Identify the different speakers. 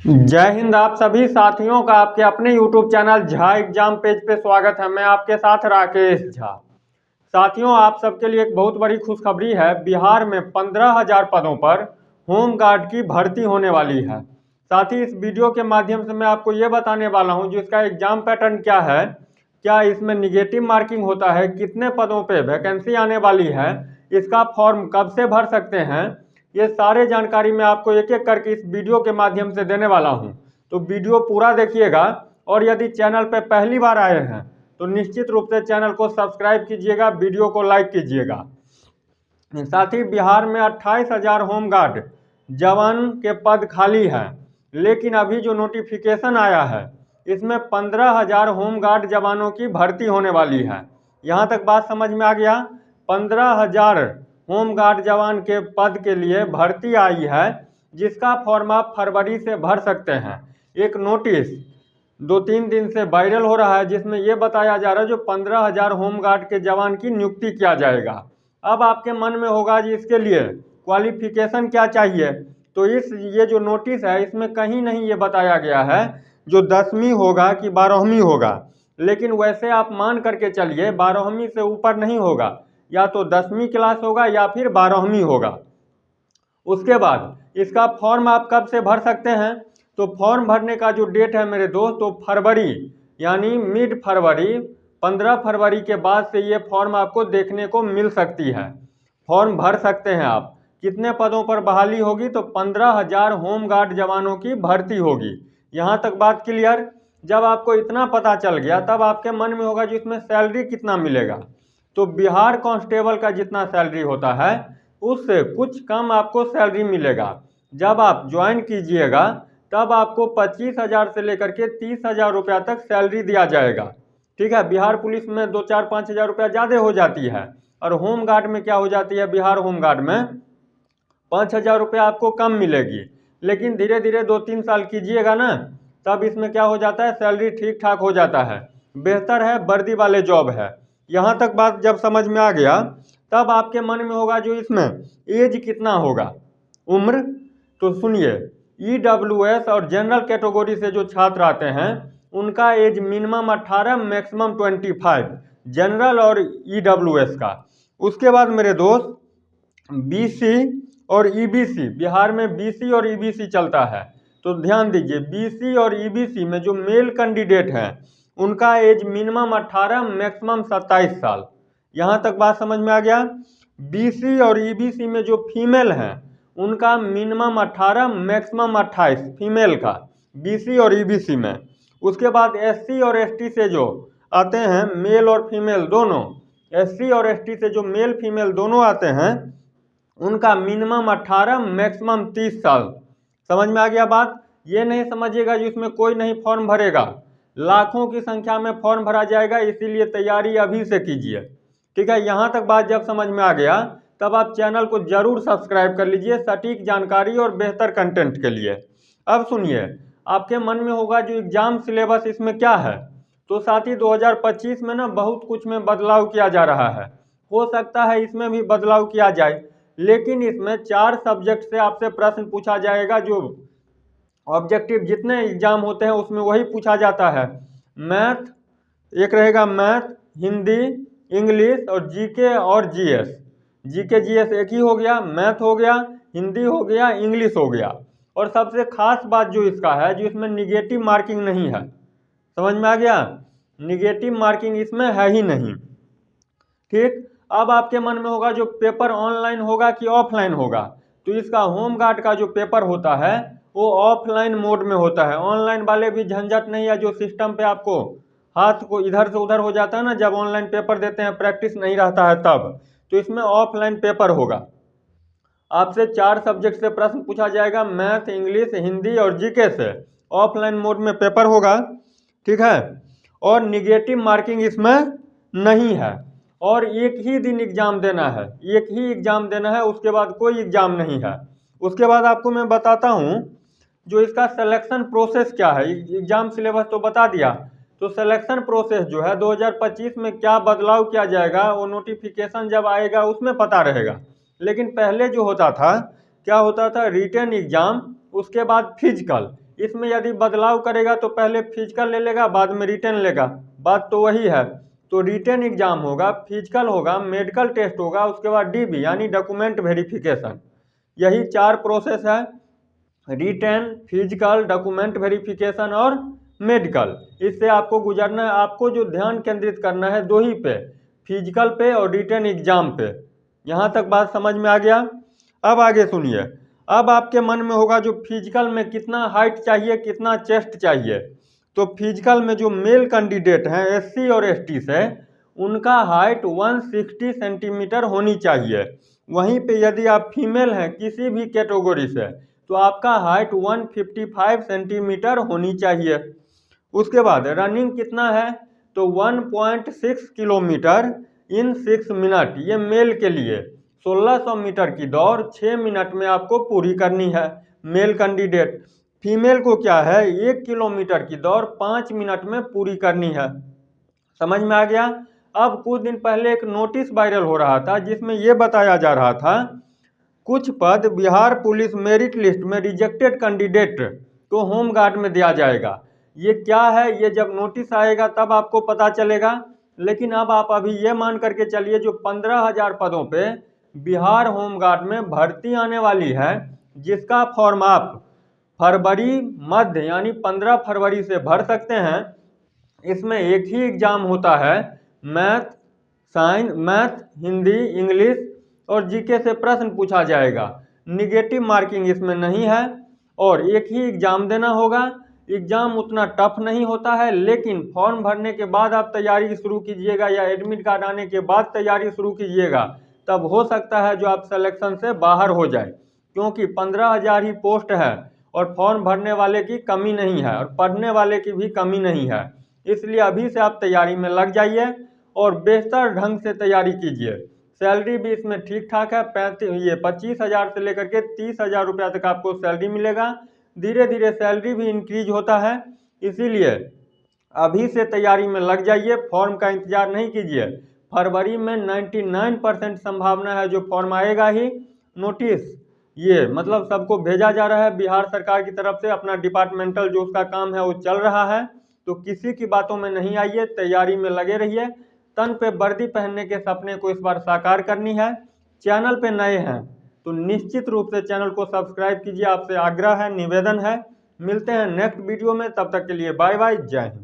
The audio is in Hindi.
Speaker 1: जय हिंद। आप सभी साथियों का आपके अपने YouTube channel Jha exam page पे स्वागत है। मैं आपके साथ राकेश झा। साथियों, आप सबके लिए एक बहुत बड़ी खुशखबरी है। बिहार में 15,000 पदों पर होम गार्ड की भर्ती होने वाली है। साथ ही इस वीडियो के माध्यम से मैं आपको ये बताने वाला हूँ जो इसका एग्जाम पैटर्न क्या है, क्या इसमें निगेटिव मार्किंग होता है, कितने पदों पे वैकेंसी आने वाली है, इसका फॉर्म कब से भर सकते हैं, ये सारे जानकारी मैं आपको एक एक करके इस वीडियो के माध्यम से देने वाला हूं। तो वीडियो पूरा देखिएगा और यदि चैनल पर पहली बार आए हैं तो निश्चित रूप से चैनल को सब्सक्राइब कीजिएगा, वीडियो को लाइक कीजिएगा। साथ ही बिहार में 28,000 होमगार्ड जवान के पद खाली हैं, लेकिन अभी जो नोटिफिकेशन आया है इसमें 15,000 होमगार्ड जवानों की भर्ती होने वाली है। यहाँ तक बात समझ में आ गया। 15,000 होमगार्ड जवान के पद के लिए भर्ती आई है, जिसका फॉर्म आप फरवरी से भर सकते हैं। एक नोटिस 2-3 दिन से वायरल हो रहा है जिसमें यह बताया जा रहा है जो 15,000 होमगार्ड के जवान की नियुक्ति किया जाएगा। अब आपके मन में होगा जी इसके लिए क्वालिफिकेशन क्या चाहिए, तो ये जो नोटिस है इसमें कहीं नहीं ये बताया गया है जो 10वीं होगा कि 12वीं होगा, लेकिन वैसे आप मान करके चलिए 12वीं से ऊपर नहीं होगा, या तो 10वीं क्लास होगा या फिर 12वीं होगा। उसके बाद इसका फॉर्म आप कब से भर सकते हैं, तो फॉर्म भरने का जो डेट है मेरे दोस्त तो फरवरी यानी मिड फरवरी 15 फरवरी के बाद से ये फॉर्म आपको देखने को मिल सकती है। फॉर्म भर सकते हैं आप। कितने पदों पर बहाली होगी, तो 15,000 होमगार्ड जवानों की भर्ती होगी। यहाँ तक बात क्लियर। जब आपको इतना पता चल गया तब आपके मन में होगा जो इसमें सैलरी कितना मिलेगा, तो बिहार कांस्टेबल का जितना सैलरी होता है उससे कुछ कम आपको सैलरी मिलेगा। जब आप ज्वाइन कीजिएगा तब आपको 25,000 से लेकर के 30,000 रुपया तक सैलरी दिया जाएगा। ठीक है, बिहार पुलिस में 2-4-5 हज़ार रुपया ज़्यादा हो जाती है, और होम गार्ड में क्या हो जाती है, बिहार होम गार्ड में 5,000 रुपया आपको कम मिलेगी। लेकिन धीरे धीरे 2-3 साल कीजिएगा ना, तब इसमें क्या हो जाता है, सैलरी ठीक ठाक हो जाता है, बेहतर है, वर्दी वाले जॉब है। यहाँ तक बात जब समझ में आ गया तब आपके मन में होगा जो इसमें एज कितना होगा, उम्र। तो सुनिए, EWS और जनरल कैटेगरी से जो छात्र आते हैं उनका एज मिनिमम 18 मैक्सिमम 25, जनरल और EWS का। उसके बाद मेरे दोस्त BC और EBC, बिहार में BC और EBC चलता है, तो ध्यान दीजिए BC और EBC में जो मेल कैंडिडेट हैं उनका एज मिनिमम 18 मैक्सिमम 27 साल। यहाँ तक बात समझ में आ गया। BC और EBC में जो फीमेल हैं उनका मिनिमम 18 मैक्सिमम 28 फीमेल का, BC और EBC में। उसके बाद SC और ST से जो आते हैं मेल और फीमेल दोनों, SC और ST से जो मेल फीमेल दोनों आते हैं उनका मिनिमम 18 मैक्सिमम 30 साल। समझ में आ गया बात। ये नहीं समझिएगा जी इसमें कोई नहीं फॉर्म भरेगा, लाखों की संख्या में फॉर्म भरा जाएगा, इसीलिए तैयारी अभी से कीजिए। ठीक है, यहाँ तक बात जब समझ में आ गया तब आप चैनल को जरूर सब्सक्राइब कर लीजिए सटीक जानकारी और बेहतर कंटेंट के लिए। अब सुनिए, आपके मन में होगा जो एग्जाम सिलेबस इसमें क्या है, तो साथी 2025 में ना बहुत कुछ में बदलाव किया जा रहा है। हो सकता है इसमें भी बदलाव किया जाए, लेकिन इसमें 4 सब्जेक्ट से आपसे प्रश्न पूछा जाएगा। जो ऑब्जेक्टिव जितने एग्जाम होते हैं उसमें वही पूछा जाता है। मैथ एक रहेगा, मैथ, हिंदी, इंग्लिश और जीके और जीएस। जीके जीएस एक ही हो गया, मैथ हो गया, हिंदी हो गया, इंग्लिश हो गया। और सबसे खास बात जो इसका है जो इसमें निगेटिव मार्किंग नहीं है। समझ में आ गया, निगेटिव मार्किंग इसमें है ही नहीं। ठीक, अब आपके मन में होगा जो पेपर ऑनलाइन होगा कि ऑफलाइन होगा, तो इसका होम गार्ड का जो पेपर होता है वो ऑफलाइन मोड में होता है। ऑनलाइन वाले भी झंझट नहीं है, जो सिस्टम पे आपको हाथ को इधर से उधर हो जाता है ना जब ऑनलाइन पेपर देते हैं, प्रैक्टिस नहीं रहता है तब, तो इसमें ऑफलाइन पेपर होगा। आपसे 4 सब्जेक्ट से प्रश्न पूछा जाएगा, मैथ, इंग्लिश, हिंदी और जीके से। ऑफलाइन मोड में पेपर होगा। ठीक है, और निगेटिव मार्किंग इसमें नहीं है, और एक ही दिन एग्जाम देना है, एक ही एग्जाम देना है, उसके बाद कोई एग्जाम नहीं है। उसके बाद आपको मैं बताता हूँ जो इसका सिलेक्शन प्रोसेस क्या है। एग्जाम सिलेबस तो बता दिया, तो सिलेक्शन प्रोसेस जो है 2025 में क्या बदलाव किया जाएगा वो नोटिफिकेशन जब आएगा उसमें पता रहेगा। लेकिन पहले जो होता था, क्या होता था, रिटन एग्जाम, उसके बाद फिजिकल, इसमें यदि बदलाव करेगा तो पहले फिजिकल ले लेगा, बाद में रिटन लेगा, बात तो वही है। तो रिटन एग्जाम होगा, फिजिकल होगा, मेडिकल टेस्ट होगा, उसके बाद डीबी यानी डॉक्यूमेंट वेरिफिकेशन। यही 4 प्रोसेस है, रिटन, फिजिकल, डॉक्यूमेंट वेरिफिकेशन और मेडिकल। इससे आपको गुजरना है। आपको जो ध्यान केंद्रित करना है 2 ही पे, फिजिकल पे और रिटन एग्जाम पे। यहाँ तक बात समझ में आ गया। अब आगे सुनिए। अब आपके मन में होगा जो फिजिकल में कितना हाइट चाहिए, कितना चेस्ट चाहिए। तो फिजिकल में जो मेल कैंडिडेट हैं एससी और एसटी से, उनका हाइट 160 सेंटीमीटर होनी चाहिए। वहीं पे यदि आप फीमेल हैं किसी भी कैटेगरी से, तो आपका हाइट 155 सेंटीमीटर होनी चाहिए। उसके बाद रनिंग कितना है, तो 1.6 किलोमीटर इन 6 मिनट, ये मेल के लिए। 1600 मीटर की दौड़ 6 मिनट में आपको पूरी करनी है, मेल कैंडिडेट। फीमेल को क्या है, 1 किलोमीटर की दौड़ 5 मिनट में पूरी करनी है। समझ में आ गया। अब कुछ दिन पहले एक नोटिस वायरल हो रहा था जिसमें यह बताया जा रहा था कुछ पद बिहार पुलिस मेरिट लिस्ट में रिजेक्टेड कैंडिडेट को होम गार्ड में दिया जाएगा। ये क्या है, ये जब नोटिस आएगा तब आपको पता चलेगा। लेकिन अब आप अभी ये मान करके चलिए जो 15,000 पदों पे बिहार होम गार्ड में भर्ती आने वाली है, जिसका फॉर्म आप फरवरी मध्य यानी 15 फरवरी से भर सकते हैं। इसमें एक ही एग्जाम होता है, मैथ, हिंदी, इंग्लिश और जीके से प्रश्न पूछा जाएगा। निगेटिव मार्किंग इसमें नहीं है और एक ही एग्जाम देना होगा। एग्जाम उतना टफ नहीं होता है, लेकिन फॉर्म भरने के बाद आप तैयारी शुरू कीजिएगा या एडमिट कार्ड आने के बाद तैयारी शुरू कीजिएगा, तब हो सकता है जो आप सिलेक्शन से बाहर हो जाए। क्योंकि 15,000 ही पोस्ट है और फॉर्म भरने वाले की कमी नहीं है और पढ़ने वाले की भी कमी नहीं है। इसलिए अभी से आप तैयारी में लग जाइए और बेहतर ढंग से तैयारी कीजिए। सैलरी भी इसमें ठीक ठाक है, 25,000 से लेकर के 30,000 रुपया तक आपको सैलरी मिलेगा। धीरे धीरे सैलरी भी इंक्रीज होता है, इसीलिए अभी से तैयारी में लग जाइए, फॉर्म का इंतजार नहीं कीजिए। फरवरी में 99% संभावना है जो फॉर्म आएगा ही। नोटिस ये मतलब सबको भेजा जा रहा है बिहार सरकार की तरफ से, अपना डिपार्टमेंटल जो उसका काम है वो चल रहा है। तो किसी की बातों में नहीं आइए, तैयारी में लगे रहिए। तन पे वर्दी पहनने के सपने को इस बार साकार करनी है। चैनल पे नए हैं तो निश्चित रूप से चैनल को सब्सक्राइब कीजिए, आपसे आग्रह है, निवेदन है। मिलते हैं नेक्स्ट वीडियो में, तब तक के लिए बाय बाय, जय हिंद।